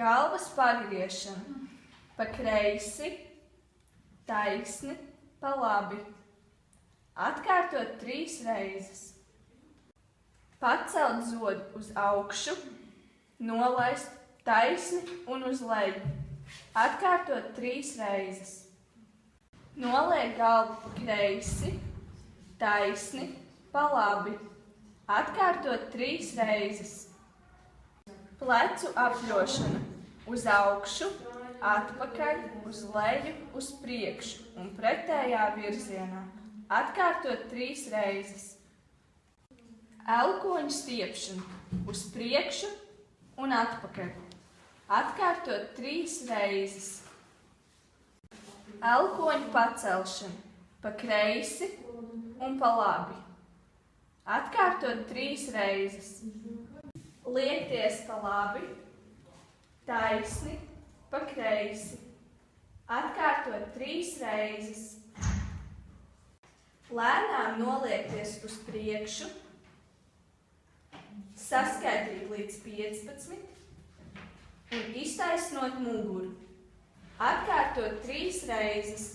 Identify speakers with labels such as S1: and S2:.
S1: galvas pagriešana, pa kreisi, taisni, pa labi. Atkārtot 3 reizes. Pacelt zodu uz augšu, nolaist taisni un uz leju. Atkārtot 3 reizes. Noliek galvu pa kreisi, taisni, pa labi. Atkārtot 3 reizes. Plecu apļošana uz augšu, atpakaļ, uz leju, uz priekšu un pretējā virzienā. Atkārtot 3 reizes. Elkoņu stiepšana uz priekšu un atpakaļ. Atkārtot 3 reizes. Elkoņu pacelšana pa kreisi un pa labi. Atkārtot 3 reizes. Liekties pa labi, taisni, pa kreisi. Atkārtot 3 reizes. Lēnām noliekties uz priekšu, saskaitīt līdz 15 un iztaisnot muguru. Atkārtot 3 reizes.